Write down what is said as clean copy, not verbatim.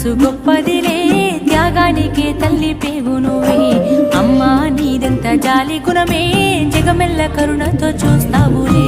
మనసు గొప్పదిలే త్యాగానికే తల్లి పేవు నువ్వే అమ్మా నీదెంత జాలి గుణమే జగమెల్ల కరుణతో చూస్తావులే